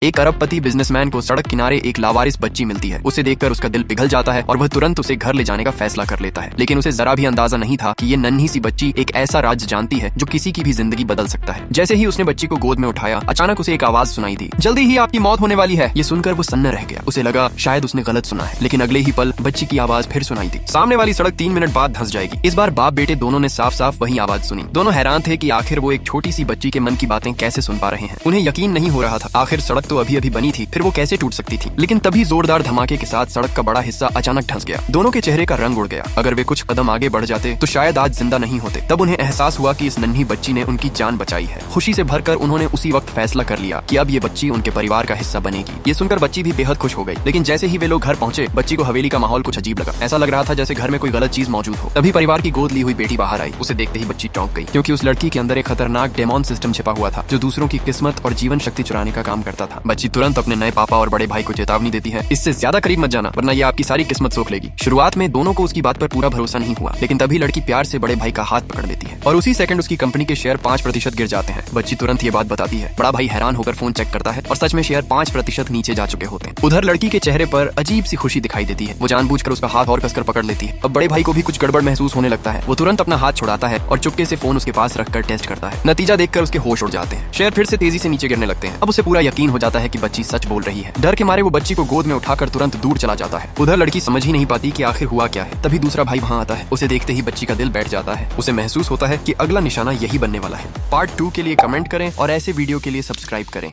एक अरबपति बिजनेसमैन को सड़क किनारे एक लावारिस बच्ची मिलती है। उसे देखकर उसका दिल पिघल जाता है और वह तुरंत उसे घर ले जाने का फैसला कर लेता है। लेकिन उसे जरा भी अंदाजा नहीं था कि ये नन्ही सी बच्ची एक ऐसा राज जानती है जो किसी की भी जिंदगी बदल सकता है। जैसे ही उसने बच्ची को गोद में उठाया, अचानक उसे एक आवाज सुनाई दी, जल्दी ही आपकी मौत होने वाली है। ये सुनकर वो सन्न रह गया। उसे लगा शायद उसने गलत सुना है, लेकिन अगले ही पल बच्ची की आवाज फिर सुनाई दी। सामने वाली सड़क 3 मिनट बाद धंस जाएगी। इस बार बाप बेटे दोनों ने साफ साफ वही आवाज सुनी। दोनों हैरान थे कि आखिर वो एक छोटी सी बच्ची के मन की बातें कैसे सुन पा रहे हैं। उन्हें यकीन नहीं हो रहा था। आखिर सड़क तो अभी अभी बनी थी, फिर वो कैसे टूट सकती थी। लेकिन तभी जोरदार धमाके के साथ सड़क का बड़ा हिस्सा अचानक धंस गया। दोनों के चेहरे का रंग उड़ गया। अगर वे कुछ कदम आगे बढ़ जाते तो शायद आज जिंदा नहीं होते। तब उन्हें एहसास हुआ कि इस नन्ही बच्ची ने उनकी जान बचाई है। खुशी से भरकर उन्होंने उसी वक्त फैसला कर लिया कि अब ये बच्ची उनके परिवार का हिस्सा बनेगी। ये सुनकर बच्ची भी बेहद खुश हो गई। लेकिन जैसे ही वे लोग घर पहुंचे, बच्ची को हवेली का माहौल कुछ अजीब लगा। ऐसा लग रहा था जैसे घर में कोई गलत चीज मौजूद हो। तभी परिवार की गोद ली हुई बेटी बाहर आई। उसे देखते ही बच्ची चौंक गई, क्योंकि उस लड़की के अंदर एक खतरनाक डेमोन सिस्टम छिपा हुआ था जो दूसरों की किस्मत और जीवन शक्ति चुराने का काम करता था। बच्ची तुरंत अपने नए पापा और बड़े भाई को चेतावनी देती है, इससे ज्यादा करीब मत जाना वरना ये आपकी सारी किस्मत सोख लेगी। शुरुआत में दोनों को उसकी बात पर पूरा भरोसा नहीं हुआ, लेकिन तभी लड़की प्यार से बड़े भाई का हाथ पकड़ लेती है और उसी सेकंड उसकी कंपनी के शेयर 5% गिर जाते हैं। बच्ची तुरंत ये बात बताती है। बड़ा भाई हैरान होकर फोन चेक करता है और सच में शेयर 5% नीचे जा चुके होते हैं। उधर लड़की के चेहरे पर अजीब सी खुशी दिखाई देती है। वो जानबूझकर उसका हाथ और कसकर पकड़ लेती है। अब बड़े भाई को भी कुछ गड़बड़ महसूस होने लगता है। वो तुरंत अपना हाथ छुड़ाता है और चुपके से फोन उसके पास रखकर टेस्ट करता है। नतीजा देखकर उसके होश उड़ जाते हैं। शेयर फिर से तेजी से नीचे गिरने लगते हैं। अब उसे पूरा यकीन हो जाता है कि बच्ची सच बोल रही है। डर के मारे वो बच्ची को गोद में उठाकर तुरंत दूर चला जाता है। उधर लड़की समझ ही नहीं पाती कि आखिर हुआ क्या है। तभी दूसरा भाई वहाँ आता है। उसे देखते ही बच्ची का दिल बैठ जाता है। उसे महसूस होता है कि अगला निशाना यही बनने वाला है। पार्ट 2 के लिए कमेंट करें और ऐसे वीडियो के लिए सब्सक्राइब करें।